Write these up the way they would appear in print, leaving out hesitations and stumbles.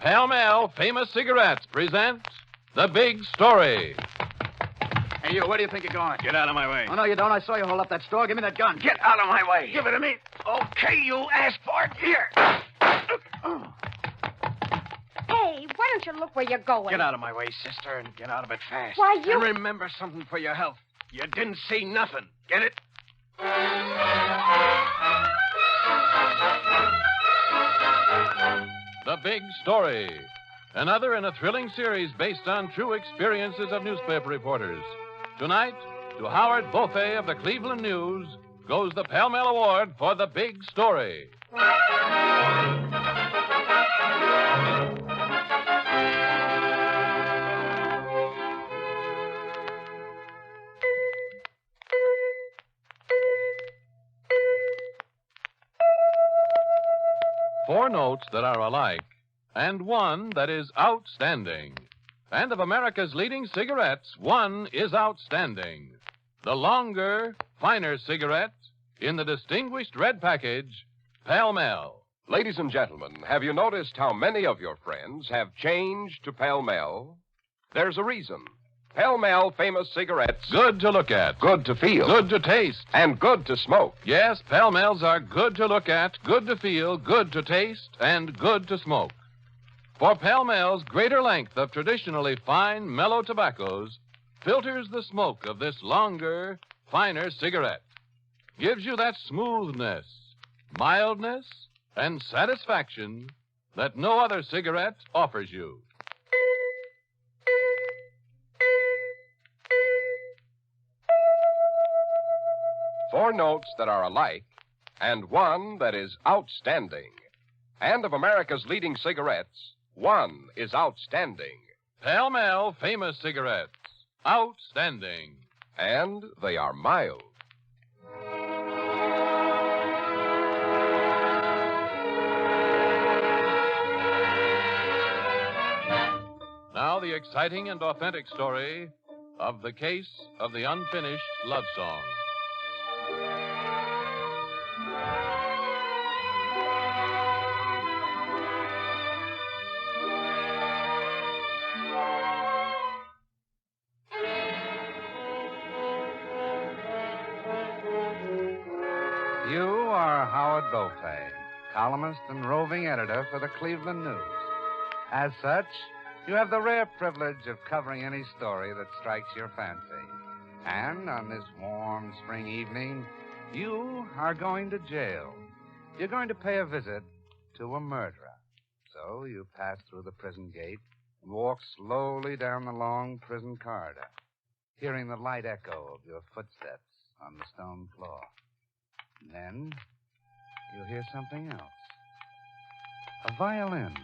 Pall Mall Famous Cigarettes present The Big Story. Hey, you, where do you think you're going? Get out of my way. Oh, no, you don't. I saw you hold up that store. Give me that gun. Get out of my way. Give it to me. Okay, you asked for it. Here. Hey, why don't you look where you're going? Get out of my way, sister, and get out of it fast. Why, you... And remember something for your health. You didn't see nothing. Get it? The Big Story. Another in a thrilling series based on true experiences of newspaper reporters. Tonight, to Howard Beaufait of the Cleveland News goes the Pall Mall Award for The Big Story. Four notes that are alike, and one that is outstanding. And of America's leading cigarettes, one is outstanding. The longer, finer cigarette in the distinguished red package, Pall Mall. Ladies and gentlemen, have you noticed how many of your friends have changed to Pall Mall? There's a reason. Pall Mall Famous Cigarettes. Good to look at. Good to feel. Good to taste. And good to smoke. Yes, Pall Malls are good to look at, good to feel, good to taste, and good to smoke. For Pall Mall's greater length of traditionally fine, mellow tobaccos filters the smoke of this longer, finer cigarette. Gives you that smoothness, mildness, and satisfaction that no other cigarette offers you. Four notes that are alike, and one that is outstanding. And of America's leading cigarettes, one is outstanding. Pall Mall Famous Cigarettes. Outstanding. And they are mild. Now the exciting and authentic story of the case of the unfinished love song. You are Howard Beaufait, columnist and roving editor for the Cleveland News. As such, you have the rare privilege of covering any story that strikes your fancy. And on this warm spring evening, you are going to jail. You're going to pay a visit to a murderer. So you pass through the prison gate and walk slowly down the long prison corridor, hearing the light echo of your footsteps on the stone floor. And then you'll hear something else. A violin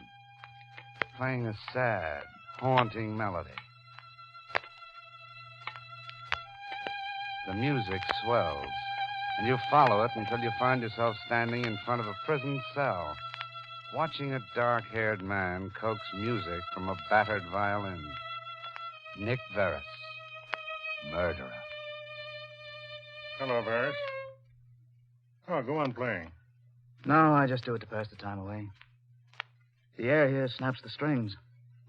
playing a sad, haunting melody. The music swells, and you follow it until you find yourself standing in front of a prison cell, watching a dark-haired man coax music from a battered violin. Nick Verris, murderer. Hello, Varys. Oh, go on playing. No, I just do it to pass the time away. The air here snaps the strings.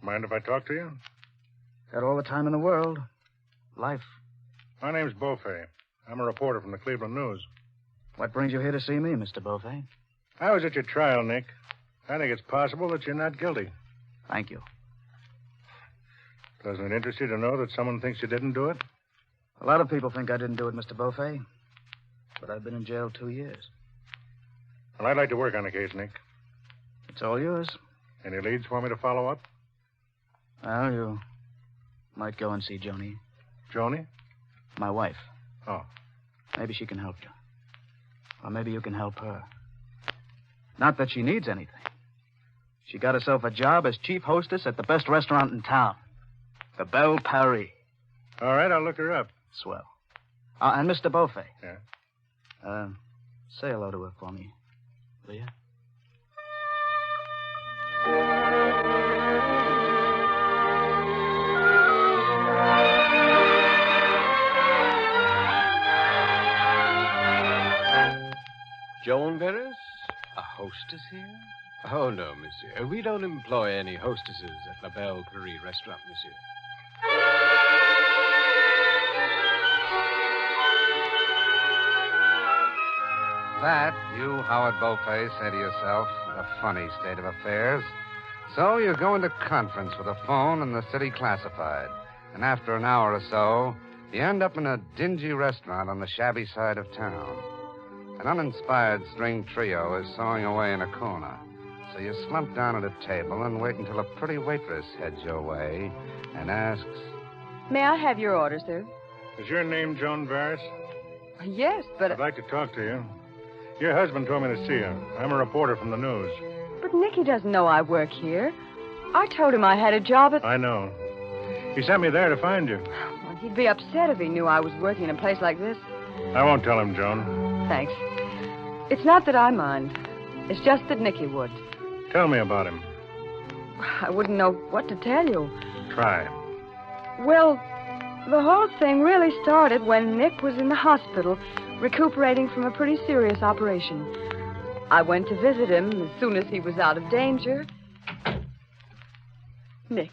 Mind if I talk to you? Got all the time in the world. Life. My name's Beaufait. I'm a reporter from the Cleveland News. What brings you here to see me, Mr. Beaufait? I was at your trial, Nick. I think it's possible that you're not guilty. Thank you. Doesn't it interest you to know that someone thinks you didn't do it? A lot of people think I didn't do it, Mr. Beaufait. But I've been in jail 2 years. Well, I'd like to work on the case, Nick. It's all yours. Any leads for me to follow up? Well, you might go and see Joni. Joni? My wife. Oh. Maybe she can help you. Or maybe you can help her. Not that she needs anything. She got herself a job as chief hostess at the best restaurant in town. The Belle Paris. All right, I'll look her up. Swell. And Mr. Beaufait. Yeah? Say hello to her for me, will you? Joan Verris? A hostess here? Oh, no, monsieur. We don't employ any hostesses at La Belle Prairie restaurant, monsieur. That, you, Howard Beaufait, say to yourself, is a funny state of affairs. So you go into conference with a phone and the city classified. And after an hour or so, you end up in a dingy restaurant on the shabby side of town. An uninspired string trio is sawing away in a corner. So you slump down at a table and wait until a pretty waitress heads your way and asks, May I have your order, sir? Is your name Joan Varys? Yes, but... I'd like to talk to you. Your husband told me to see you. I'm a reporter from the news. But Nicky doesn't know I work here. I told him I had a job at... I know. He sent me there to find you. Well, he'd be upset if he knew I was working in a place like this. I won't tell him, Joan. Thanks. It's not that I mind. It's just that Nicky would. Tell me about him. I wouldn't know what to tell you. Try. Well, the whole thing really started when Nick was in the hospital, recuperating from a pretty serious operation. I went to visit him as soon as he was out of danger. Nick,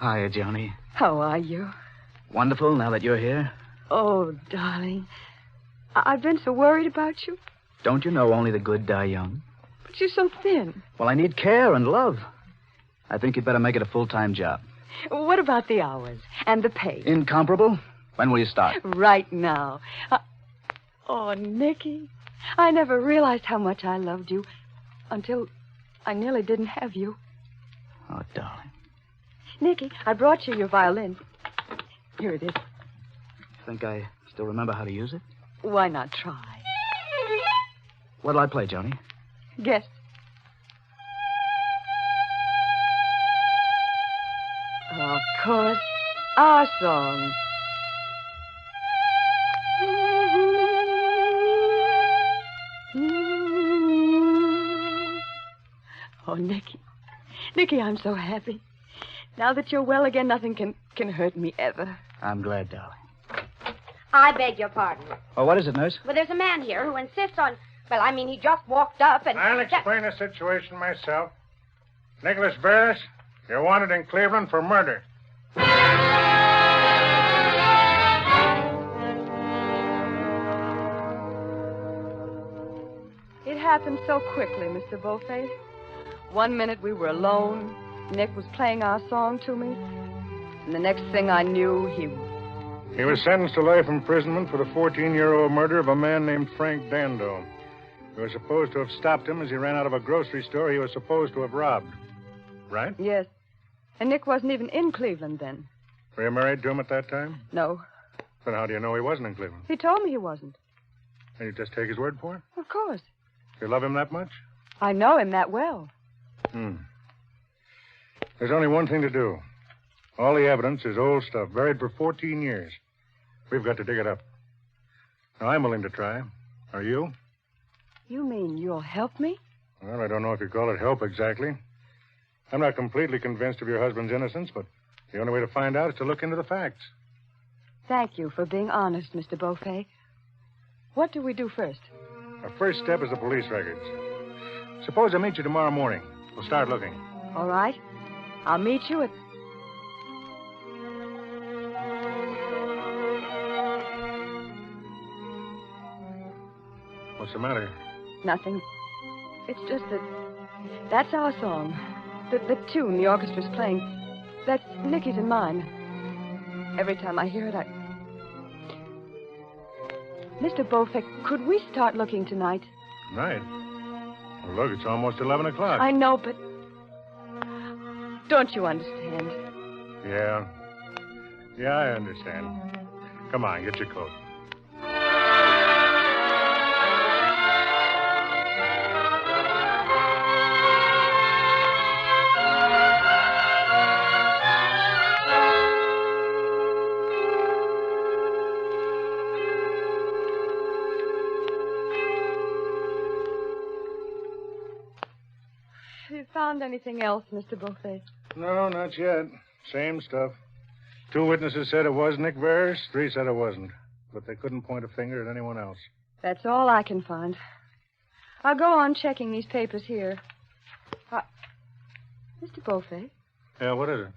Hiya, Johnny. how are you? Wonderful now that you're here. Oh, darling. I've been so worried about you. Don't you know only the good die young? But you're so thin. Well, I need care and love. I think you'd better make it a full-time job. What about the hours and the pay? Incomparable? When will you start? Right now. Oh, Nicky, I never realized how much I loved you until I nearly didn't have you. Oh, darling. Nicky, I brought you your violin. Here it is. Think I still remember how to use it? Why not try? What'll I play, Johnny? Guess. Of course, our song. Oh, Nicky. Nicky, I'm so happy. Now that you're well again, nothing can hurt me ever. I'm glad, darling. I beg your pardon. Oh, what is it, nurse? Well, there's a man here who insists on... Well, I mean, he just walked up and... I'll explain the situation myself. Nicholas Varys, you're wanted in Cleveland for murder. It happened so quickly, Mr. Beaufait. 1 minute we were alone. Nick was playing our song to me. And the next thing I knew, He was sentenced to life imprisonment for the 14-year-old murder of a man named Frank Dando. You were supposed to have stopped him as he ran out of a grocery store he was supposed to have robbed. Right? Yes. And Nick wasn't even in Cleveland then. Were you married to him at that time? No. Then how do you know he wasn't in Cleveland? He told me he wasn't. And you just take his word for it? Of course. You love him that much? I know him that well. There's only one thing to do. All the evidence is old stuff, buried for 14 years. We've got to dig it up. Now, I'm willing to try. Are you? You mean you'll help me? Well, I don't know if you call it help exactly. I'm not completely convinced of your husband's innocence, but the only way to find out is to look into the facts. Thank you for being honest, Mr. Beaufait. What do we do first? Our first step is the police records. Suppose I meet you tomorrow morning. We'll start looking. All right. I'll meet you at... What's the matter? Nothing. It's just that... That's our song. The tune the orchestra's playing. That's Nicky's and mine. Every time I hear it, Mr. Beaufait, could we start looking tonight? Tonight? Well, look, it's almost 11 o'clock. I know, but... Don't you understand? Yeah. Yeah, I understand. Come on, get your coat. Have you found anything else, Mr. Beaufait? No, not yet. Same stuff. 2 witnesses said it was Nick Varys. 3 said it wasn't. But they couldn't point a finger at anyone else. That's all I can find. I'll go on checking these papers here. Mr. Beaufait, Yeah, what is it?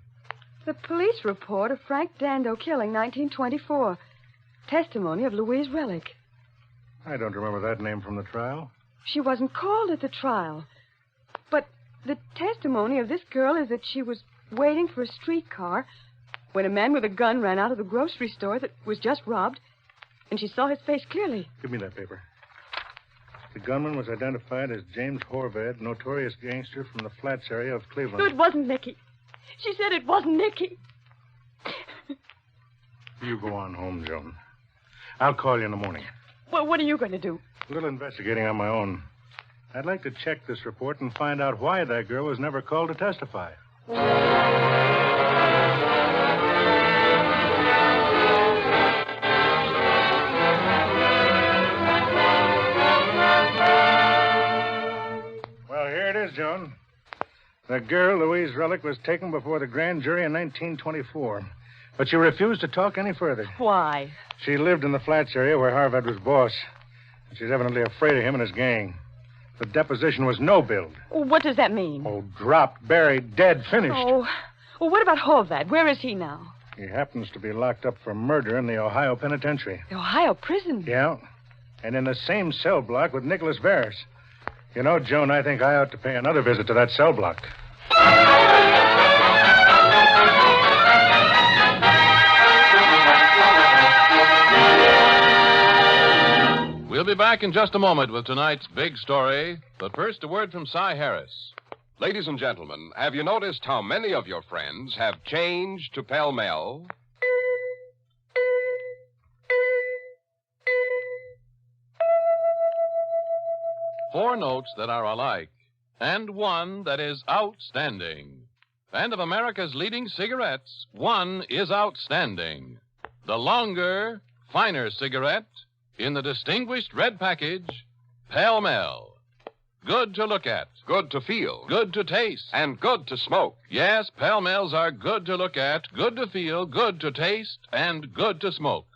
the police report of Frank Dando killing, 1924. Testimony of Louise Relic. I don't remember that name from the trial. She wasn't called at the trial. But the testimony of this girl is that she was waiting for a streetcar when a man with a gun ran out of the grocery store that was just robbed, and she saw his face clearly. Give me that paper. The gunman was identified as James Horvad, notorious gangster from the Flats area of Cleveland. No, it wasn't Nicky. She said it wasn't Nicky. You go on home, Joan. I'll call you in the morning. Well, what are you going to do? A little investigating on my own. I'd like to check this report and find out why that girl was never called to testify. Well, here it is, Joan. The girl, Louise Relic, was taken before the grand jury in 1924. But she refused to talk any further. Why? She lived in the Flats area where Harvard was boss. She's evidently afraid of him and his gang. The deposition was no billed. What does that mean? Oh, dropped, buried, dead, finished. Oh, well, what about Horvad? Where is he now? He happens to be locked up for murder in the Ohio penitentiary. The Ohio prison? Yeah. And in the same cell block with Nicholas Varys. You know, Joan, I think I ought to pay another visit to that cell block. We'll be back in just a moment with tonight's big story. But first, a word from Cy Harris. Ladies and gentlemen, have you noticed how many of your friends have changed to pell-mell? Four notes that are alike, and one that is outstanding. And of America's leading cigarettes, one is outstanding. The longer, finer cigarette in the distinguished red package, Pall Mall. Good to look at. Good to feel. Good to taste. And good to smoke. Yes, Pall Malls are good to look at, good to feel, good to taste, and good to smoke.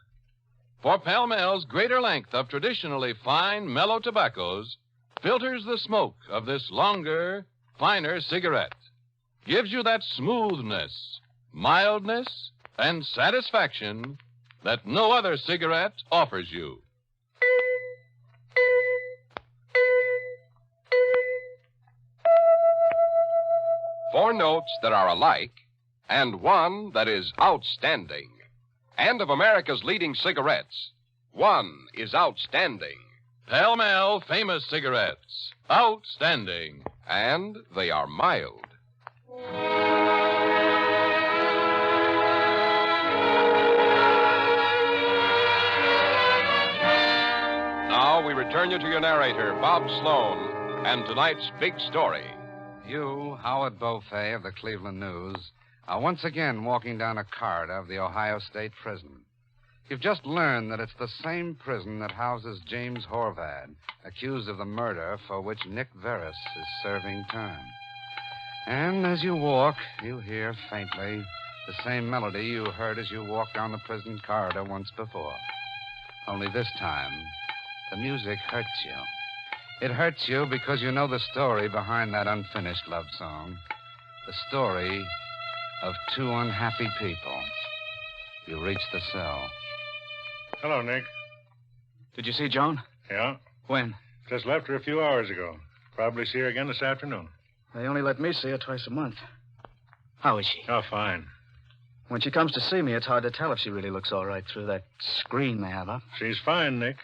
For Pall Mall's greater length of traditionally fine, mellow tobaccos filters the smoke of this longer, finer cigarette. Gives you that smoothness, mildness, and satisfaction that no other cigarette offers you. Four notes that are alike, and one that is outstanding. And of America's leading cigarettes, one is outstanding. Pall Mall famous cigarettes. Outstanding. And they are mild. Now we return you to your narrator, Bob Sloan, and tonight's big story. You, Howard Beaufait of the Cleveland News, are once again walking down a corridor of the Ohio State Prison. You've just learned that it's the same prison that houses James Horvad, accused of the murder for which Nick Varys is serving term. And as you walk, you hear faintly the same melody you heard as you walked down the prison corridor once before. Only this time, the music hurts you. It hurts you because you know the story behind that unfinished love song. The story of two unhappy people. You reach the cell. Hello, Nick. Did you see Joan? Yeah? When? Just left her a few hours ago. Probably see her again this afternoon. They only let me see her twice a month. How is she? Oh, fine. When she comes to see me, it's hard to tell if she really looks all right through that screen they have up. She's fine, Nick.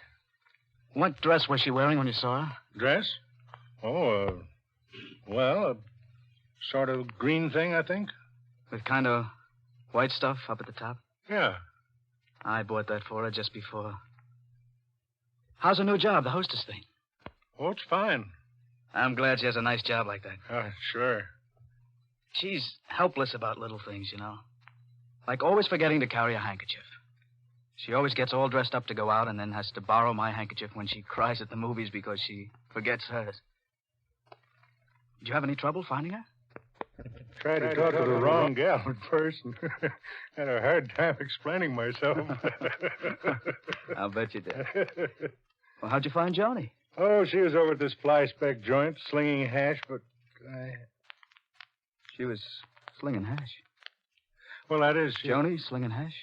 What dress was she wearing when you saw her? Dress? Oh, well, a sort of green thing, I think. With kind of white stuff up at the top? Yeah. I bought that for her just before. How's her new job, the hostess thing? Oh, it's fine. I'm glad she has a nice job like that. Sure. She's helpless about little things, you know. Like always forgetting to carry a handkerchief. She always gets all dressed up to go out and then has to borrow my handkerchief when she cries at the movies because she forgets hers. Did you have any trouble finding her? Tried to talk to the wrong gal at first and had a hard time explaining myself. I'll bet you did. Well, how'd you find Joni? Oh, she was over at this fly-speck joint, slinging hash, but She was slinging hash. Well, that is... Joni slinging hash?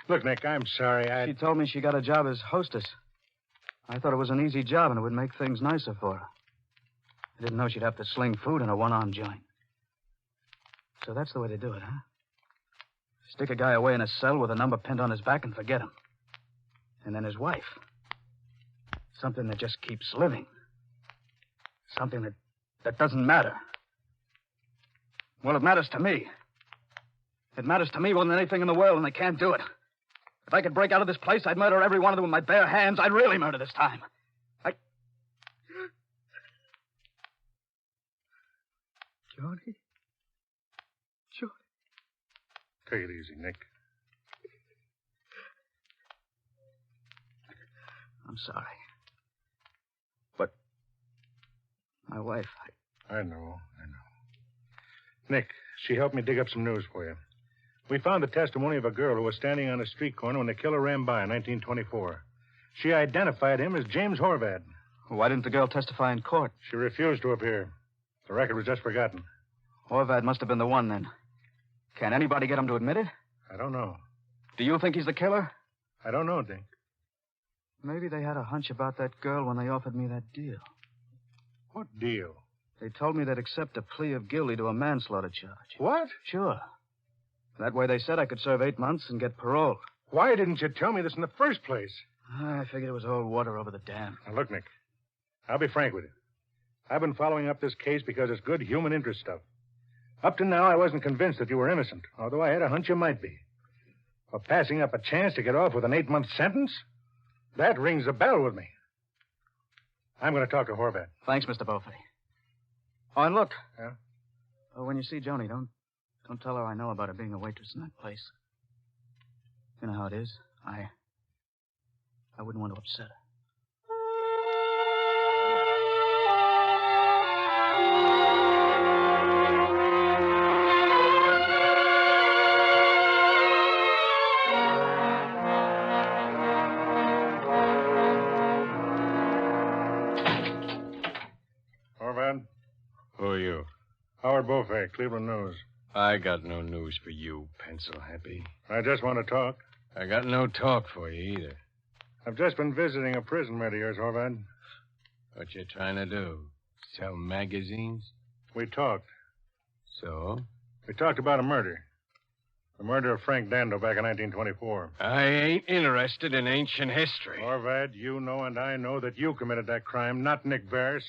Look, Nick, I'm sorry. She told me she got a job as hostess. I thought it was an easy job and it would make things nicer for her. I didn't know she'd have to sling food in a one-arm joint. So that's the way to do it, huh? Stick a guy away in a cell with a number pinned on his back and forget him. And then his wife. Something that just keeps living. Something that doesn't matter. Well, it matters to me. It matters to me more than anything in the world, and they can't do it. If I could break out of this place, I'd murder every one of them with my bare hands. I'd really murder this time. Joni? Take it easy, Nick. I'm sorry. But my wife, I know. Nick, she helped me dig up some news for you. We found the testimony of a girl who was standing on a street corner when the killer ran by in 1924. She identified him as James Horvath. Why didn't the girl testify in court? She refused to appear. The record was just forgotten. Horvath must have been the one, then. Can anybody get him to admit it? I don't know. Do you think he's the killer? I don't know, Dink. Maybe they had a hunch about that girl when they offered me that deal. What deal? They told me they'd accept a plea of guilty to a manslaughter charge. What? Sure. That way they said I could serve 8 months and get parole. Why didn't you tell me this in the first place? I figured it was all water over the dam. Now, look, Nick. I'll be frank with you. I've been following up this case because it's good human interest stuff. Up to now, I wasn't convinced that you were innocent, although I had a hunch you might be. But passing up a chance to get off with an 8-month sentence? That rings a bell with me. I'm going to talk to Horvath. Thanks, Mr. Beaufait. Oh, and look. Yeah? When you see Joni, don't tell her I know about her being a waitress in that place. You know how it is. I wouldn't want to upset her. Who are you? Howard Beaufait, Cleveland News. I got no news for you, pencil happy. I just want to talk. I got no talk for you either. I've just been visiting a prison mate of yours, Horvath. What you trying to do? Sell magazines? We talked. So? We talked about a murder. The murder of Frank Dando back in 1924. I ain't interested in ancient history. Horvath, you know and I know that you committed that crime, not Nick Barris.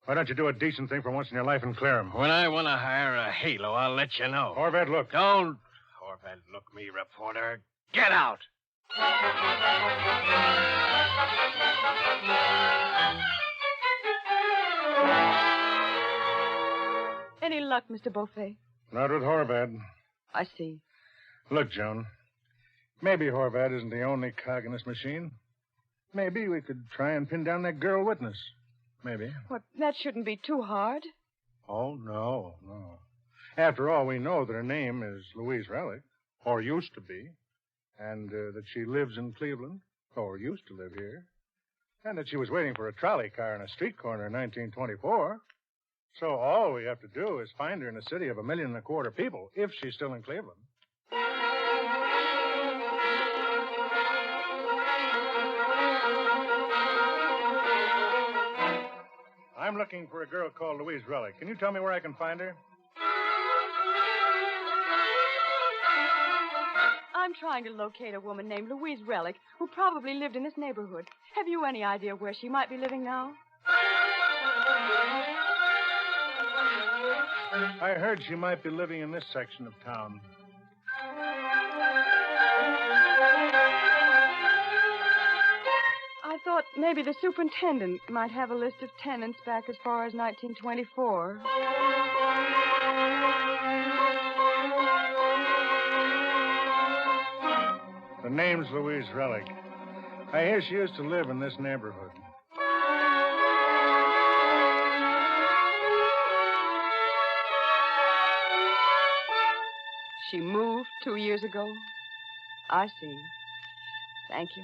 Why don't you do a decent thing for once in your life and clear him? When I want to hire a halo, I'll let you know. Horvath, look. Don't Horvath look me, reporter. Get out! Any luck, Mr. Beaufait? Not with Horvath. I see. Look, Joan. Maybe Horvath isn't the only cog in this machine. Maybe we could try and pin down that girl witness. Maybe. What, that shouldn't be too hard. Oh, no. After all, we know that her name is Louise Relic, or used to be, and that she lives in Cleveland, or used to live here, and that she was waiting for a trolley car in a street corner in 1924. So all we have to do is find her in a city of 1.25 million people, if she's still in Cleveland. I'm looking for a girl called Louise Relic. Can you tell me where I can find her? I'm trying to locate a woman named Louise Relic, who probably lived in this neighborhood. Have you any idea where she might be living now? I heard she might be living in this section of town. I thought maybe the superintendent might have a list of tenants back as far as 1924. The name's Louise Relic. I hear she used to live in this neighborhood. She moved 2 years ago? I see. Thank you.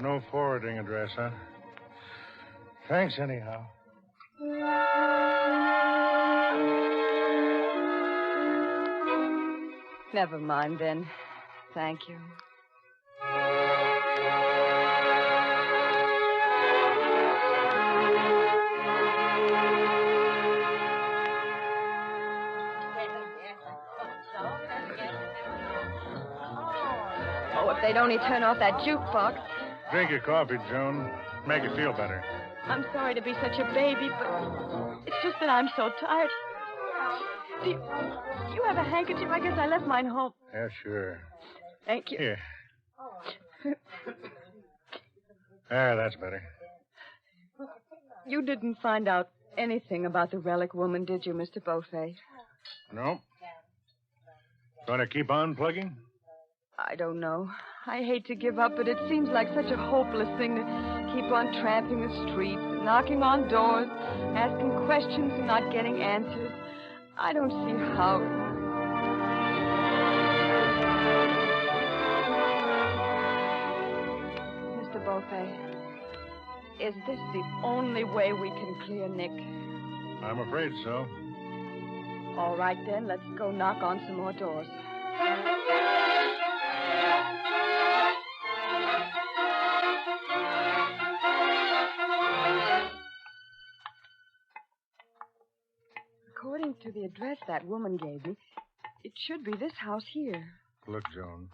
No forwarding address, huh? Thanks, anyhow. Never mind, then. Thank you. Oh, if they'd only turn off that jukebox. Drink your coffee, Joan. Make you feel better. I'm sorry to be such a baby, but it's just that I'm so tired. Do you have a handkerchief? I guess I left mine home. Yeah, sure. Thank you. Here. That's better. You didn't find out anything about the relic woman, did you, Mr. Beaufait? No? Going to keep on plugging? I don't know. I hate to give up, but it seems like such a hopeless thing to keep on tramping the streets, knocking on doors, asking questions and not getting answers. I don't see how. Mr. Beaufait, is this the only way we can clear Nick? I'm afraid so. All right, then, let's go knock on some more doors. According to the address that woman gave me, it should be this house here. Look, Joan,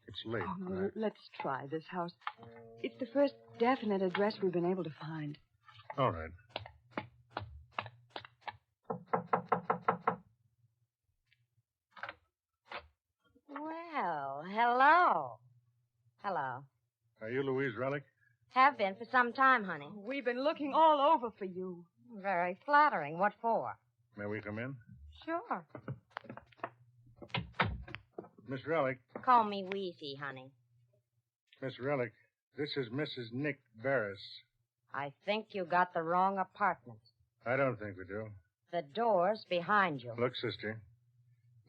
it's late. Oh, no, let's try this house. It's the first definite address we've been able to find. All right. Well, hello. Hello. Are you Louise Relic? Have been for some time, honey. We've been looking all over for you. Very flattering. What for? May we come in? Sure. Miss Relic. Call me Wheezy, honey. Miss Relic, this is Mrs. Nick Barris. I think you got the wrong apartment. I don't think we do. The door's behind you. Look, sister.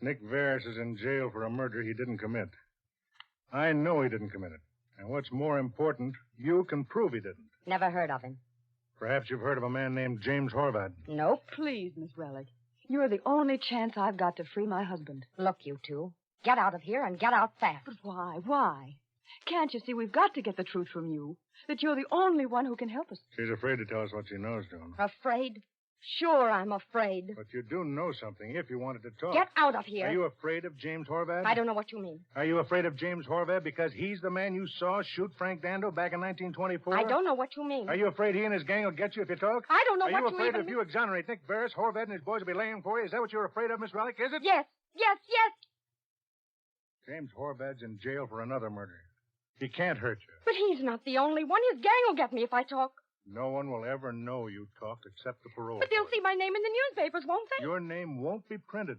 Nick Barris is in jail for a murder he didn't commit. I know he didn't commit it. And what's more important, you can prove he didn't. Never heard of him. Perhaps you've heard of a man named James Horvath. Nope. Please, Miss Relic. You're the only chance I've got to free my husband. Look, you two. Get out of here and get out fast. But why? Why? Can't you see we've got to get the truth from you? That you're the only one who can help us. She's afraid to tell us what she knows, Joan. Afraid? Sure, I'm afraid. But you do know something if you wanted to talk. Get out of here. Are you afraid of James Horvath? I don't know what you mean. Are you afraid of James Horvath because he's the man you saw shoot Frank Dando back in 1924? I don't know what you mean. Are you afraid he and his gang will get you if you talk? I don't know Are what you you afraid even if you exonerate Nick Barris, Horvath and his boys will be laying for you? Is that what you're afraid of, Miss Relic? Is it? Yes. James Horvath's in jail for another murder. He can't hurt you. But he's not the only one. His gang will get me if I talk. No one will ever know you talked except the parole But they'll board. see my name in the newspapers, won't they? Your name won't be printed.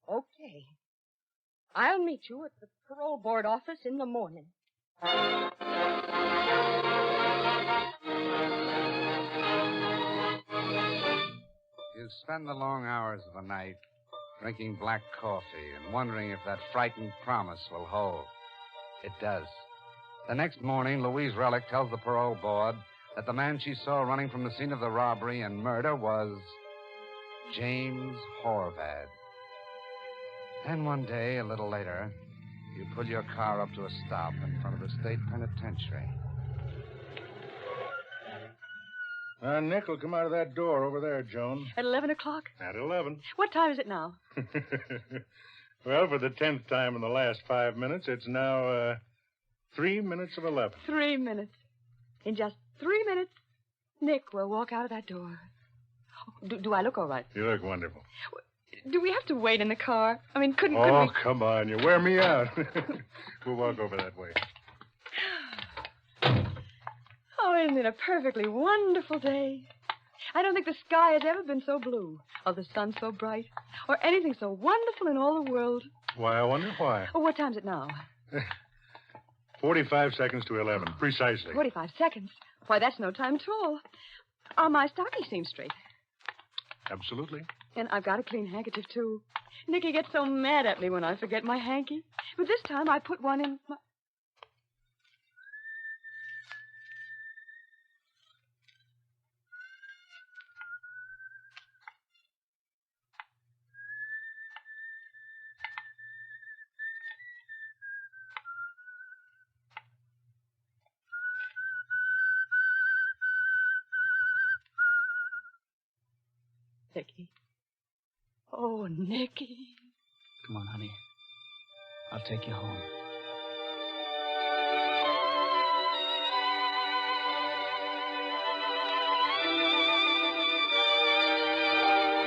Okay. I'll meet you at the parole board office in the morning. You spend the long hours of the night drinking black coffee and wondering if that frightened promise will hold. It does. The next morning, Louise Relic tells the parole board that the man she saw running from the scene of the robbery and murder was James Horvath. Then one day, a little later, you pull your car up to a stop in front of the state penitentiary. Nick will come out of that door over there, Joan. At 11 o'clock? At 11. What time is it now? Well, for the 10th time in the last 5 minutes, it's now 3 minutes of 11. 3 minutes. In just 3 minutes, Nick will walk out of that door. Do I look all right? You look wonderful. Do we have to wait in the car? I mean, couldn't Oh, we... come on. You wear me out. We'll walk over that way. Oh, isn't it a perfectly wonderful day? I don't think the sky has ever been so blue, or the sun so bright, or anything so wonderful in all the world. Why, I wonder why. Oh, what time's it now? 45 seconds to 11, precisely. 45 seconds. Why, that's no time at all. Are my stockings seem straight? Absolutely. And I've got a clean handkerchief, too. Nicky gets so mad at me when I forget my hanky. But this time I put one in my... Nicky. Oh, Nicky. Come on, honey. I'll take you home.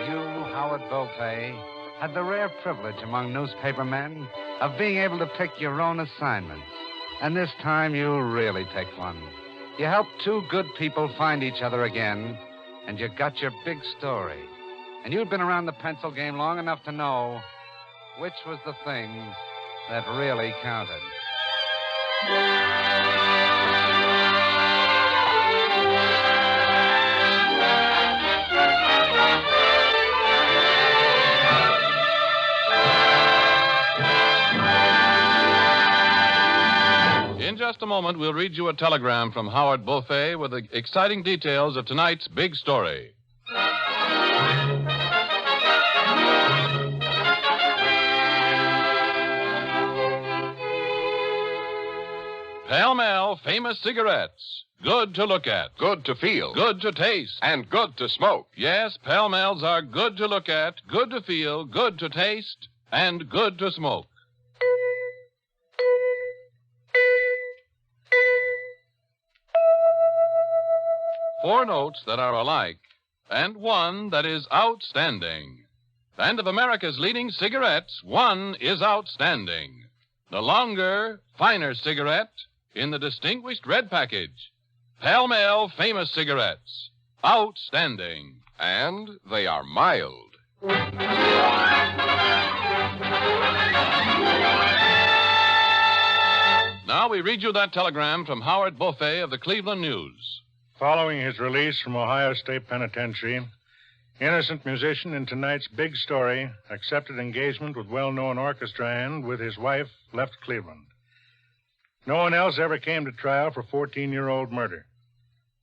You, Howard Beaufait, had the rare privilege among newspaper men of being able to pick your own assignments. And this time you really picked one. You helped two good people find each other again, and you got your big story. And you'd been around the pencil game long enough to know which was the thing that really counted. In just a moment, we'll read you a telegram from Howard Beaufait with the exciting details of tonight's big story. Pall Mall Famous Cigarettes. Good to look at. Good to feel. Good to taste. And good to smoke. Yes, Pall Malls are good to look at, good to feel, good to taste, and good to smoke. Four notes that are alike, and one that is outstanding. And of America's leading cigarettes, one is outstanding. The longer, finer cigarette in the distinguished red package. Pall Mall Famous Cigarettes. Outstanding. And they are mild. Now we read you that telegram from Howard Beaufait of the Cleveland News. Following his release from Ohio State Penitentiary, innocent musician in tonight's big story accepted engagement with well-known orchestra and, with his wife, left Cleveland. No one else ever came to trial for 14-year-old murder.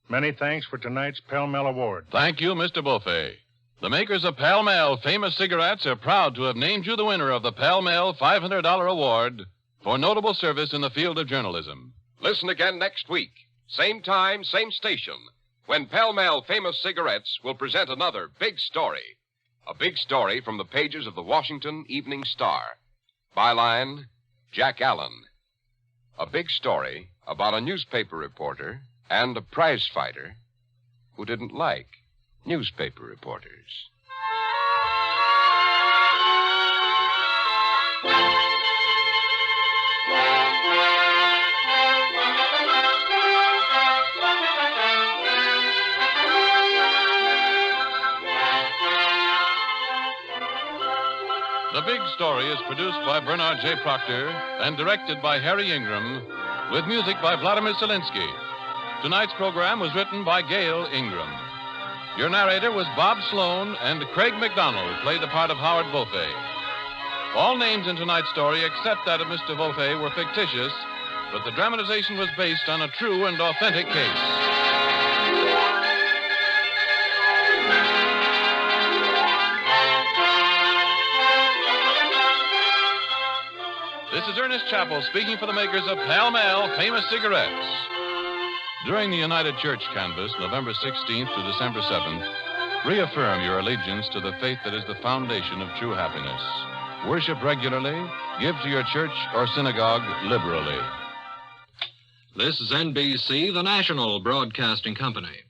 Many thanks for tonight's Pall Mall Award. Thank you, Mr. Beaufait. The makers of Pall Mall Famous Cigarettes are proud to have named you the winner of the Pall Mall $500 Award for notable service in the field of journalism. Listen again next week. Same time, same station, when Pall Mall Famous Cigarettes will present another big story. A big story from the pages of the Washington Evening Star. Byline, Jack Allen. A big story about a newspaper reporter and a prize fighter who didn't like newspaper reporters. The Big Story is produced by Bernard J. Proctor and directed by Harry Ingram, with music by Vladimir Zelinsky. Tonight's program was written by Gail Ingram. Your narrator was Bob Sloan, and Craig McDonald played the part of Howard Beaufait. All names in tonight's story, except that of Mr. Beaufait, were fictitious, but the dramatization was based on a true and authentic case. This is Ernest Chappell speaking for the makers of Pall Mall Famous Cigarettes. During the United Church canvass, November 16th to December 7th, reaffirm your allegiance to the faith that is the foundation of true happiness. Worship regularly, give to your church or synagogue liberally. This is NBC, the national broadcasting company.